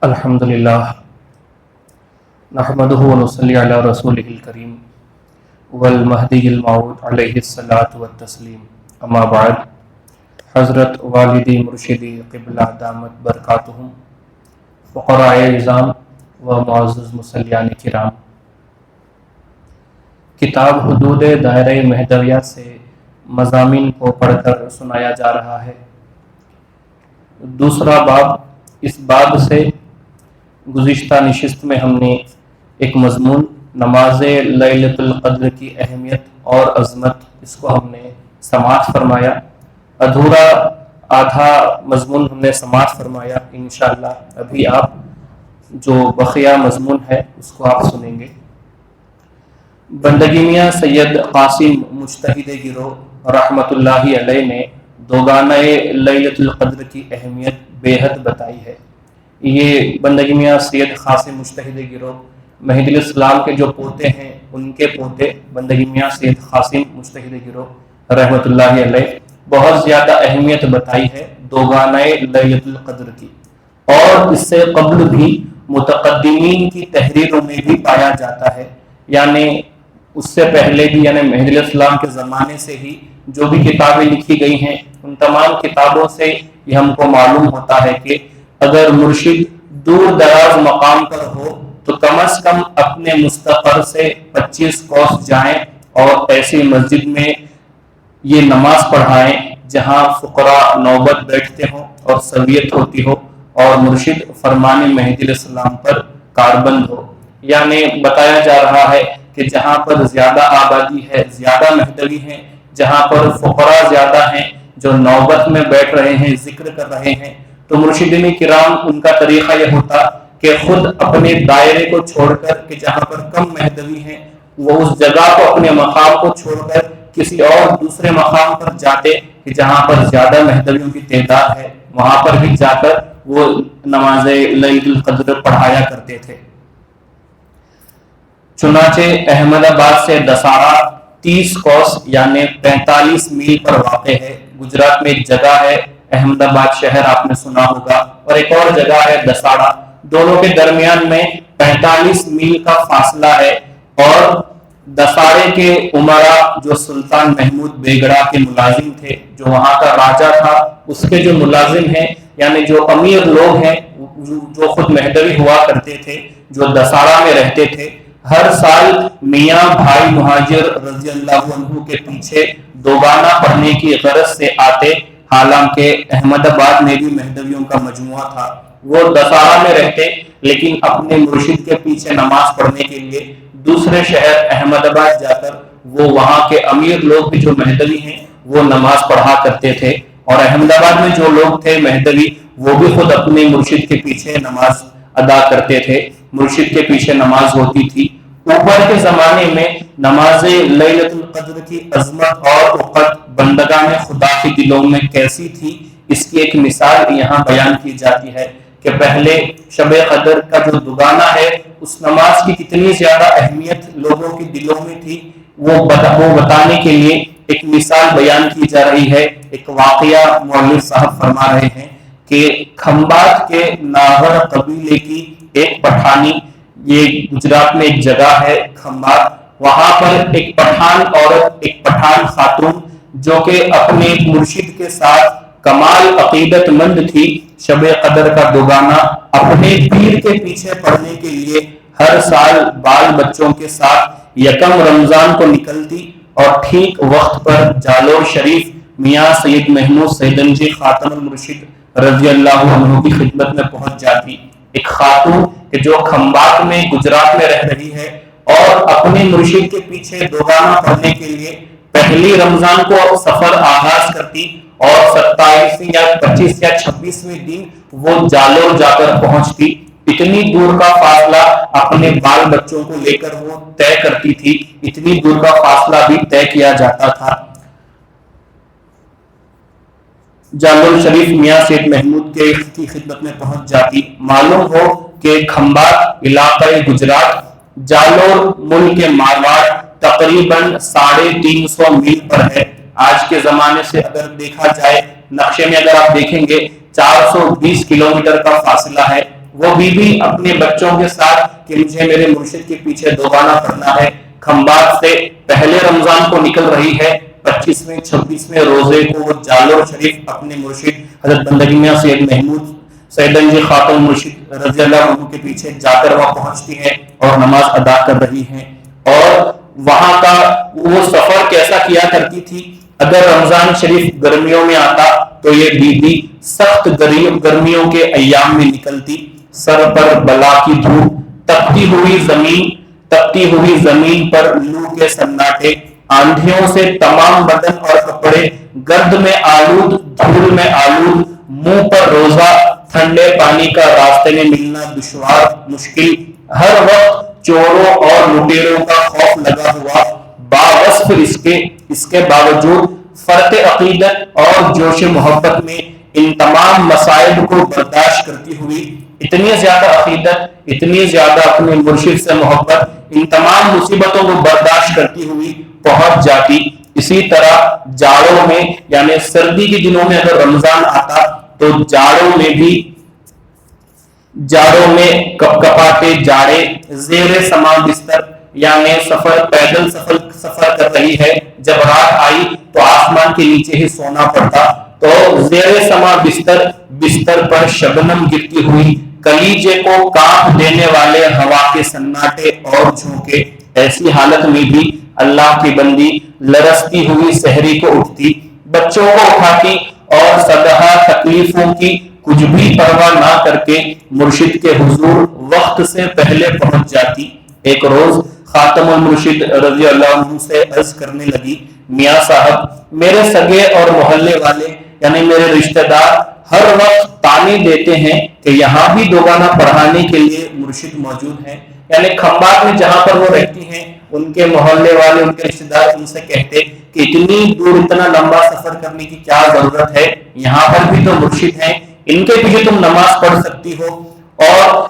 الحمدللہ نحمدہ ونصلی علی رسولہ الکریم والمہدی الموعود علیہ الصلاۃ والتسلیم، اما بعد۔ حضرت والدی مرشدی قبلہ دامت برکاتہم، فقراء اعظام و معزز مصلیان کرام، کتاب حدود دائرہ مہدویہ سے مضامین کو پڑھ کر سنایا جا رہا ہے۔ دوسرا باب، اس باب سے گزشتہ نشست میں ہم نے ایک مضمون نماز لیلۃ القدر کی اہمیت اور عظمت، اس کو ہم نے سماعت فرمایا۔ ادھورا آدھا مضمون ہم نے سماعت فرمایا، انشاءاللہ ابھی آپ جو بقیہ مضمون ہے اس کو آپ سنیں گے۔ بندگی میاں سید قاسم مجتہد گروہ رحمۃ اللہ علیہ نے دوگانہ لیلۃ القدر کی اہمیت بے حد بتائی ہے۔ یہ بندگی میاں سید قاسم مجتہد گروہ مہدی الاسلام کے جو پوتے ہیں، ان کے پوتے بندگی میاں سید قاسم مجتہد گروہ رحمۃ اللہ علیہ بہت زیادہ اہمیت بتائی ہے دوگانہ لیلۃ القدر کی، اور اس سے قبل بھی متقدمین کی تحریروں میں بھی پایا جاتا ہے، یعنی اس سے پہلے بھی، یعنی مہدی الاسلام کے زمانے سے ہی جو بھی کتابیں لکھی گئی ہیں، ان تمام کتابوں سے یہ ہم کو معلوم ہوتا ہے کہ اگر مرشد دور دراز مقام پر ہو تو کم از کم اپنے مستقر سے 25 کوس جائیں اور ایسی مسجد میں یہ نماز پڑھائیں جہاں فقراء نوبت بیٹھتے ہوں اور سویت ہوتی ہو اور مرشد فرمان مہدی علیہ السلام پر کاربند ہو۔ یعنی بتایا جا رہا ہے کہ جہاں پر زیادہ آبادی ہے، زیادہ مہدوی ہیں، جہاں پر فقراء زیادہ ہیں جو نوبت میں بیٹھ رہے ہیں، ذکر کر رہے ہیں، تو مرشدین کرام ان کا طریقہ یہ ہوتا کہ خود اپنے دائرے کو چھوڑ کر کہ جہاں پر کم مہدوی ہیں، وہ اس جگہ کو، اپنے مقام کو چھوڑ کر کسی اور دوسرے مقام پر جاتے کہ جہاں پر زیادہ مہدویوں کی تعداد ہے، وہاں پر بھی جا کر وہ نماز لیلۃ القدر پڑھایا کرتے تھے۔ چنانچہ احمد آباد سے دسارا 30 کوس یعنی 45 میل پر واقع ہے۔ گجرات میں ایک جگہ ہے احمد آباد شہر، آپ نے سنا ہوگا، اور ایک اور جگہ ہے دساڑا، دونوں کے درمیان میں 45 میل کا فاصلہ ہے۔ اور دساڑے کے عمرا جو سلطان محمود بیگڑا کے ملازم تھے، جو وہاں کا راجہ تھا، اس کے جو ملازم ہیں یعنی جو امیر لوگ ہیں، جو خود مہدوی ہوا کرتے تھے، جو دساڑا میں رہتے تھے، ہر سال میاں بھائی مہاجر رضی اللہ عنہ کے پیچھے دوگانہ پڑھنے کی غرض سے آتے، حالانکہ احمد آباد میں بھی مہدویوں کا مجموعہ تھا۔ وہ دسارا میں رہتے لیکن اپنے مرشد کے پیچھے نماز پڑھنے کے لیے دوسرے شہر احمد آباد جا کر وہ وہاں کے امیر لوگ بھی جو مہدوی ہیں وہ نماز پڑھا کرتے تھے، اور احمد آباد میں جو لوگ تھے مہدوی، وہ بھی خود اپنے مرشد کے پیچھے نماز ادا کرتے تھے، مرشد کے پیچھے نماز ہوتی تھی۔ اوپر کے زمانے میں نماز لیلۃ القدر کی عظمت اور وقت بندگان خدا کے دلوں میں کیسی تھی، اس کی ایک مثال یہاں بیان کی جاتی ہے کہ پہلے شب قدر کا جو دوگانہ ہے، اس نماز کی کتنی زیادہ اہمیت لوگوں کے دلوں میں تھی، وہ بتانے کے لیے ایک مثال بیان کی جا رہی ہے۔ ایک واقعہ مولوی صاحب فرما رہے ہیں کہ کھمبات کے ناہر قبیلے کی ایک پٹھانی، یہ گجرات میں ایک جگہ ہے کھمبات، وہاں پر ایک پٹھان عورت، ایک پٹھان خاتون جو کہ اپنے مرشد کے ساتھ کمال عقیدت مند تھی، شب قدر کا دوگانہ اپنے پیر کے پیچھے پڑھنے کے لیے ہر سال بال بچوں کے ساتھ یکم رمضان کو نکلتی اور ٹھیک وقت پر جالور شریف میاں سید محمود سیدنجی خاتم المرشد رضی اللہ عنہ کی خدمت میں پہنچ جاتی۔ ایک خاتون کہ جو کھمبات میں گجرات میں رہ رہی ہے اور اپنے مرشد کے پیچھے دوگانہ پڑھنے کے لیے پہلی رمضان کو سفر آغاز کرتی اور 27 یا 25 یا 26ویں دن وہ جالور جا کر پہنچتی۔ اتنی دور کا فاصلہ اپنے بال بچوں کو لے کر وہ طے کرتی تھی، اتنی دور کا فاصلہ بھی طے کیا جاتا تھا۔ جالور شریف میاں سید محمود کی خدمت میں پہنچ جاتی۔ معلوم ہو کہ کھمبات علاقہ گجرات جالور ملک کے مارواڑ تقریباً 350 میل پر ہے۔ آج کے زمانے سے اگر دیکھا جائے، نقشے میں اگر آپ دیکھیں گے 420 کلومیٹر کا فاصلہ ہے، وہ بیوی اپنے بچوں کے ساتھ کہ مجھے میرے مرشد کے پیچھے دوبارہ پڑھنا ہے، کھمبات سے پہلے رمضان کو نکل رہی ہے، 25ویں 26ویں روزے کو وہ جالور شریف اپنے مرشد حضرت بندگی میاں سید محمود سیدن جی خاتون مرشد رضی اللہ عنہ کے پیچھے جا کر وہاں پہنچتی ہیں اور نماز ادا کر رہی ہیں۔ اور وہاں کا وہ سفر کیسا کیا کرتی تھی، اگر رمضان شریف گرمیوں میں آتا تو یہ بیوی سخت گرمیوں کے ایام میں نکلتی، سر پر بلا کی دھوپ، تپتی ہوئی زمین پر لو کے سناٹے، آندھیوں سے تمام بدن اور کپڑے گرد میں آلود، دھول میں آلود، منہ پر روزہ، ٹھنڈے پانی کا راستے میں ملنا دشوار مشکل، ہر وقت چوروں اور لٹیروں کا خوف لگا ہوا، باوصف اس کے باوجود فرق عقیدت اور جوش محبت میں ان تمام مصائب کو برداشت کرتی ہوئی، اتنی زیادہ عقیدت، اتنی زیادہ اپنے مرشد سے محبت، ان تمام مصیبتوں کو برداشت کرتی ہوئی پہنچ جاتی۔ اسی طرح جاڑوں میں یعنی سردی کے دنوں میں اگر رمضان آتا تو جاڑوں میں کپ کپاتے جاڑے، زیر سما بستر یعنی پیدل سفر کر رہی ہے، جب رات آئی تو آسمان کے نیچے ہی سونا پڑتا، تو زیر سما بستر پر شبنم گرتی ہوئی، کلیجے کو کانپ دینے والے ہوا کے سناٹے اور جھونکے، ایسی حالت میں بھی اللہ کی بندی لرزتی ہوئی سحری کو اٹھتی، بچوں کو اٹھاتی اور سدہ تکلیفوں کی کچھ بھی پرواہ نہ کر کے مرشد کے حضور وقت سے پہلے پہنچ جاتی۔ ایک روز خاتم المرشد رضی اللہ عنہ سے عرض کرنے لگی، میاں صاحب، میرے سگے اور محلے والے یعنی میرے رشتہ دار ہر وقت تانے دیتے ہیں کہ یہاں بھی دوبارہ پڑھانے کے لیے مرشد موجود ہیں، یعنی کھمبات میں جہاں پر وہ رہتی ہیں ان کے محلے والے، ان کے رشتہ دار ان سے کہتے کہ اتنی دور اتنا لمبا سفر کرنے کی کیا ضرورت ہے، یہاں پر بھی تو مرشد ہیں، ان کے پیچھے تم نماز پڑھ سکتی ہو، اور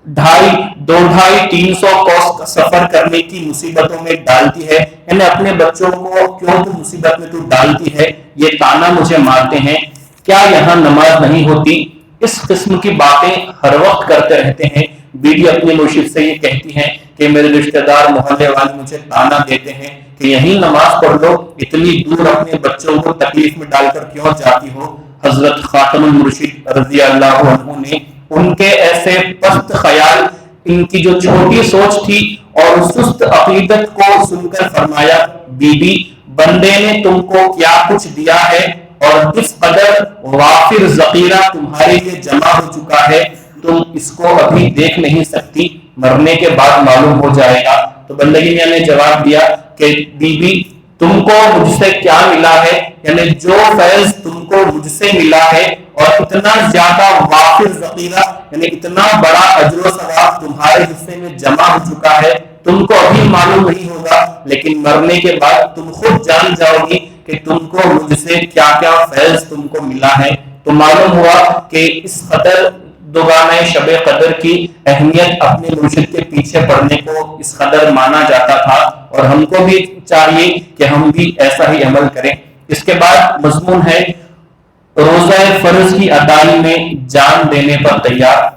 250-300 کوس کا سفر کرنے کی مصیبتوں میں ڈالتی ہے، یعنی اپنے بچوں کو کیوں تو مصیبت میں تو ڈالتی ہے، یہ تانا مجھے مارتے ہیں، کیا یہاں نماز نہیں ہوتی؟ اس قسم کی باتیں ہر وقت کرتے رہتے ہیں۔ بیوی اپنے مرشد سے یہ کہتی ہیں کہ میرے رشتہ دار محلے والے مجھے تانا دیتے ہیں کہ یہیں نماز پڑھ لو، اتنی دور اپنے بچوں کو تکلیف میں ڈال کر کیوں جاتی ہو؟ حضرت خاتم المرشد رضی اللہ عنہ نے ان کے ایسے پست خیال، ان کی جو چھوٹی سوچ تھی اور سست عقیدت کو سن کر فرمایا، بی بی، بندے نے تم کو کیا کچھ دیا ہے اور کس قدر وافر ذخیرہ تمہارے لیے جمع ہو چکا ہے، تم اس کو ابھی دیکھ نہیں سکتی، مرنے کے بعد معلوم ہو جائے گا۔ تو بندگی میاں نے جواب دیا کہ بی بی، تم کو مجھ سے کیا ملا ہے، یعنی جو فیض تم کو مجھ سے ملا ہے اور اتنا زیادہ وافر ذخیرہ یعنی اتنا بڑا اجر و ثواب تمہارے حصے میں جمع ہو چکا ہے، تم کو ابھی معلوم نہیں ہوگا، لیکن مرنے کے بعد تم خود جان جاؤ گی کہ تم کو مجھ سے کیا کیا فیض تم کو ملا ہے۔ تو معلوم ہوا کہ اس قدر دوگانہ شب قدر کی اہمیت اپنے مرشد کے پیچھے پڑنے کو اس قدر مانا جاتا تھا، اور ہم کو بھی چاہیے کہ ہم بھی ایسا ہی عمل کریں۔ اس کے بعد مضمون ہے روزہ فرض کی ادائیگی میں جان دینے پر تیار۔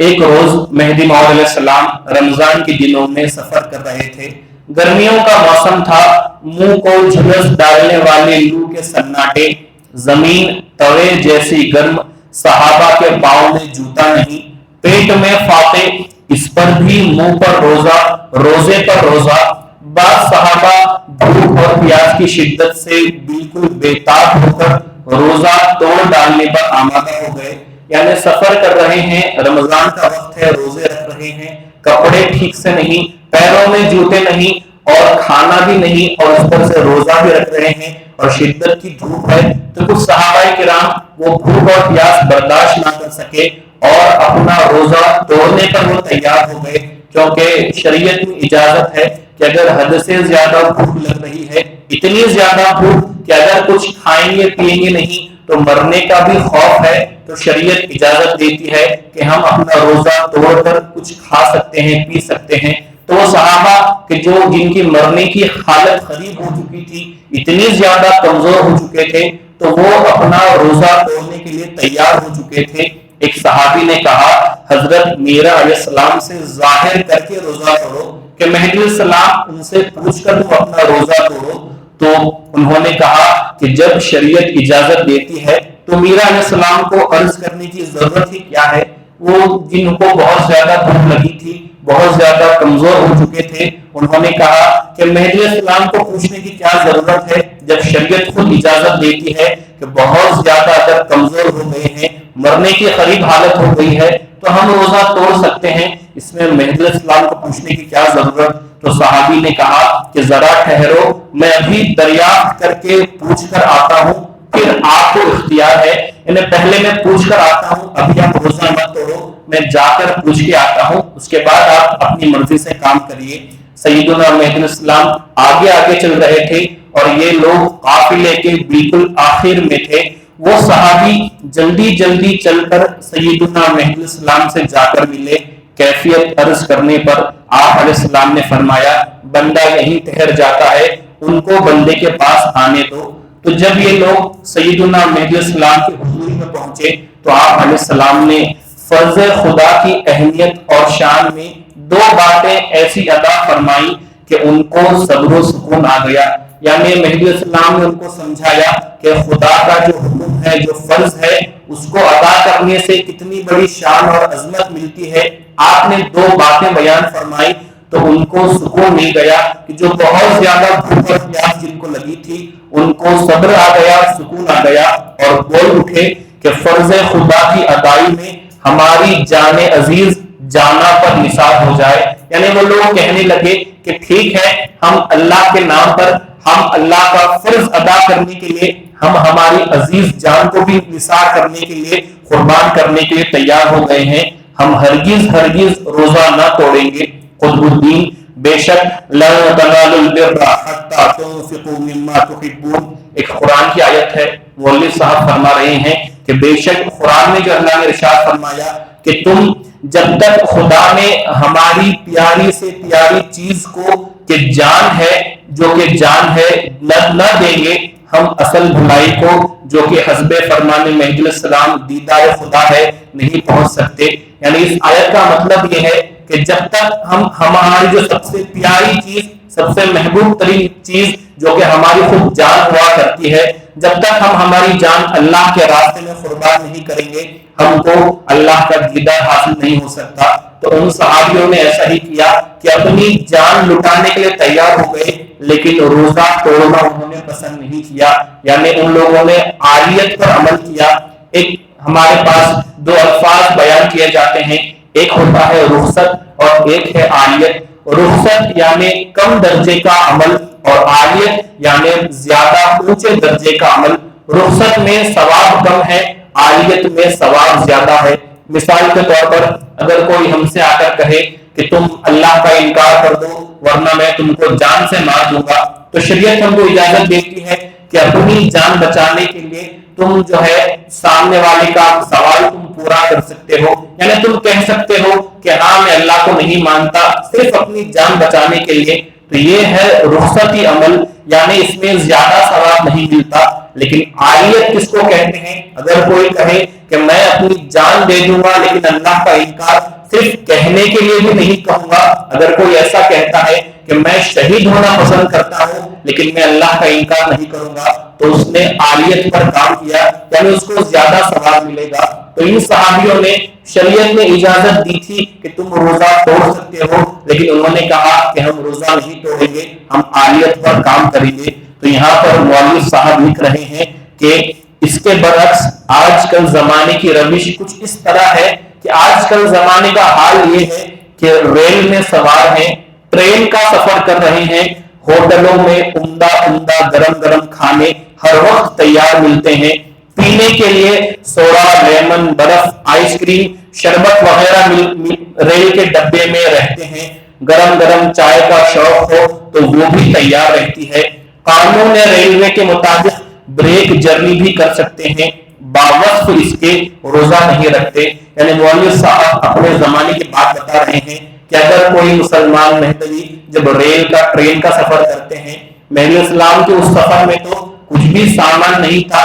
ایک روز مہدی موعود علیہ السلام رمضان کے دنوں میں سفر کر رہے تھے، گرمیوں کا موسم تھا، منہ کو جھلس ڈالنے والے لو کے سناٹے، زمین توے جیسی گرم، صحابہ کے پاؤں میں جوتا نہیں، پیٹ میں فاقے، اس پر بھی منہ پر روزہ، روزے پر روزہ، بعض صحابہ بھوک اور پیاس کی شدت سے بالکل بےتاب ہو کر روزہ توڑ ڈالنے پر آمادہ ہو گئے، یعنی سفر کر رہے ہیں، رمضان کا وقت ہے، روزے رکھ رہے ہیں، کپڑے ٹھیک سے نہیں، پیروں میں جوتے نہیں، اور کھانا بھی نہیں، اور اس پر سے روزہ بھی رکھ رہے ہیں، اور شدت کی دھوپ ہے، تو کچھ صحابہ کرام وہ بھوک اور پیاس برداشت نہ کر سکے اور اپنا روزہ توڑنے پر وہ تیار ہو گئے، کیونکہ شریعت میں اجازت ہے کہ اگر حد سے زیادہ بھوک لگ رہی ہے، اتنی زیادہ بھوک کہ اگر کچھ کھائیں گے پیئیں گے نہیں تو مرنے کا بھی خوف ہے، تو شریعت اجازت دیتی ہے کہ ہم اپنا روزہ توڑ کر کچھ کھا سکتے ہیں، پی سکتے ہیں۔ تو وہ صحابہ کہ جن کی مرنے کی حالت قریب ہو چکی تھی، اتنی زیادہ کمزور ہو چکے تھے، تو وہ اپنا روزہ توڑنے کے لیے تیار ہو چکے تھے۔ ایک صحابی نے کہا حضرت میرا علیہ السلام سے ظاہر کر کے روزہ توڑو کہ مہدی علیہ السلام ان سے پوچھ کر تم اپنا روزہ توڑو. تو انہوں نے کہا کہ جب شریعت اجازت دیتی ہے تو میرا علیہ السلام کو عرض کرنے کی ضرورت ہی کیا ہے. وہ جن کو بہت زیادہ بھوک لگی تھی، بہت زیادہ کمزور ہو چکے تھے، انہوں نے کہا کہ مہدی علیہ السلام کو پوچھنے کی کیا ضرورت ہے جب شریعت خود اجازت دیتی ہے کہ بہت زیادہ اگر کمزور ہو گئے ہیں، مرنے کے قریب حالت ہو گئی ہے تو ہم روزہ توڑ سکتے ہیں، اس میں مہدی علیہ السلام کو پوچھنے کی کیا ضرورت. تو صحابی نے کہا کہ ذرا ٹھہرو، میں ابھی دریافت کر کے پوچھ کر آتا ہوں، پھر آپ کو اختیار ہے. یعنی پہلے میں پوچھ کر آتا ہوں، ابھی آپ روزہ مت توڑو، میں جا کر پوچھ کے آتا ہوں، اس کے بعد آپ اپنی مرضی سے کام کریے. سیدنا مہدی علیہ السلام آگے آگے چل رہے تھے اور یہ لوگ قافلے کے بالکل آخر میں تھے. وہ صحابی جلدی جلدی چل کر سیدنا مہدی علیہ السلام سے جا کر ملے. کیفیت عرض کرنے پر آپ علیہ السلام نے فرمایا بندہ یہیں ٹھہر جاتا ہے، ان کو بندے کے پاس آنے دو. تو جب یہ لوگ سیدنا مہدی علیہ السلام کی حضوری میں پہنچے تو آپ علیہ السلام نے فرض خدا کی اہمیت اور شان میں دو باتیں ایسی ادا فرمائی کہ ان کو صبر و سکون آ گیا. یعنی مہدی علیہ السلام نے ان کو سمجھایا کہ خدا کا جو حکم ہے، جو فرض ہے، اس کو ادا کرنے سے کتنی بڑی شان اور عظمت ملتی ہے. آپ نے دو باتیں بیان فرمائی تو ان کو سکون مل گیا کہ جو بہت زیادہ بھوک اور پیاس جن کو لگی تھی ان کو صبر آ گیا، سکون آ گیا اور بول اٹھے کہ فرض خدا کی ادائی میں ہماری جان عزیز جانا پر نثار ہو جائے. یعنی وہ لوگ کہنے لگے کہ ٹھیک ہے، ہم اللہ کے نام پر، ہم اللہ کا فرض ادا کرنے کے لیے، ہم ہماری عزیز جان کو بھی نثار کرنے کے لیے، قربان کرنے کے لیے تیار ہو گئے ہیں. ہم ہرگز ہرگز روزہ نہ توڑیں گے. قطب الدین بے شک لن تنالوا البر حتى تنفقوا مما تحبون ایک قرآن کی آیت ہے. مولوی صاحب فرما رہے ہیں کہ بے شک قرآن میں جو اللہ نے ارشاد فرمایا کہ تم جب تک خدا نے ہماری پیاری سے پیاری چیز کو کہ جان ہے، جو کہ جان ہے، نہ دیں گے، ہم اصل بھلائی کو جو کہ حسب فرمان مہدی علیہ السلام دیدار خدا ہے نہیں پہنچ سکتے. یعنی اس آیت کا مطلب یہ ہے کہ جب تک ہم ہماری جو سب سے پیاری چیز، سب سے محبوب ترین چیز جو کہ ہماری خود جان ہوا کرتی ہے، جب تک ہم ہماری جان اللہ کے راستے میں قربان نہیں کریں گے، ہم کو اللہ کا دیدار حاصل نہیں ہو سکتا. تو ان صحابیوں نے ایسا ہی کیا کہ اپنی جان لٹانے کے لیے تیار ہو گئے، لیکن روزہ توڑنا انہوں نے پسند نہیں کیا. یعنی ان لوگوں نے عالیت پر عمل کیا. ایک ہمارے پاس دو الفاظ بیان کیے جاتے ہیں، ایک ہوتا ہے رخصت اور ایک ہے عالیت. رخصت یعنی کم درجے کا عمل اور عالیت یعنی زیادہ اونچے درجے کا عمل. رخصت میں ثواب کم ہے، عالیت میں ثواب زیادہ ہے. مثال کے طور پر اگر کوئی ہم سے آ کر کہے کہ تم اللہ کا انکار کر دو ورنہ میں تم کو جان سے مار دوں گا، تو شریعت ہم کو اجازت دیتی ہے کہ اپنی جان بچانے کے لیے تم جو ہے سامنے والے کا سوال تم پورا کر سکتے ہو. یعنی تم کہہ سکتے ہو کہ ہاں میں اللہ کو نہیں مانتا صرف اپنی جان بچانے کے لیے. تو یہ ہے رخصتی عمل، یعنی اس میں زیادہ ثواب نہیں ملتا. لیکن عالیت کس کو کہتے ہیں؟ اگر کوئی کہے کہ میں اپنی جان دے دوں گا لیکن اللہ کا انکار صرف کہنے کے لیے بھی نہیں کہوں گا. اگر کوئی ایسا کہتا ہے کہ میں شہید ہونا پسند کرتا ہوں لیکن میں اللہ کا انکار نہیں کروں گا، تو اس نے عالیت پر کام کیا، یعنی اس کو زیادہ ثواب ملے گا. تو ان صحابیوں نے شریعت نے اجازت دی تھی کہ تم روزہ توڑ سکتے ہو، لیکن انہوں نے کہا کہ ہم روزہ نہیں توڑیں گے، ہم عالیت پر کام کریں گے. تو یہاں پر مولوی صاحب لکھ رہے ہیں کہ اس کے برعکس آج کل زمانے کی روش کچھ اس طرح ہے کہ آج کل زمانے کا حال یہ ہے کہ ریل میں سوار ہیں، ٹرین کا سفر کر رہے ہیں، ہوٹلوں میں عمدہ عمدہ گرم گرم کھانے ہر وقت تیار ملتے ہیں، پینے کے لیے سوڈا، لیمن، برف، آئس کریم، شربت وغیرہ ریل کے ڈبے میں رہتے ہیں. گرم گرم چائے کا شوق ہو تو وہ بھی تیار رہتی ہے. قانون ریلوے کے مطابق بریک جرنی بھی کر سکتے ہیں، باوقت اس کے روزہ نہیں رکھتے. یعنی مولوی صاحب اپنے زمانے کی بات بتا رہے ہیں کہ اگر کوئی مسلمان مہدوی جب ٹرین کا سفر کرتے ہیں، مہدی اسلام کے اس سفر میں تو کچھ بھی سامان نہیں تھا،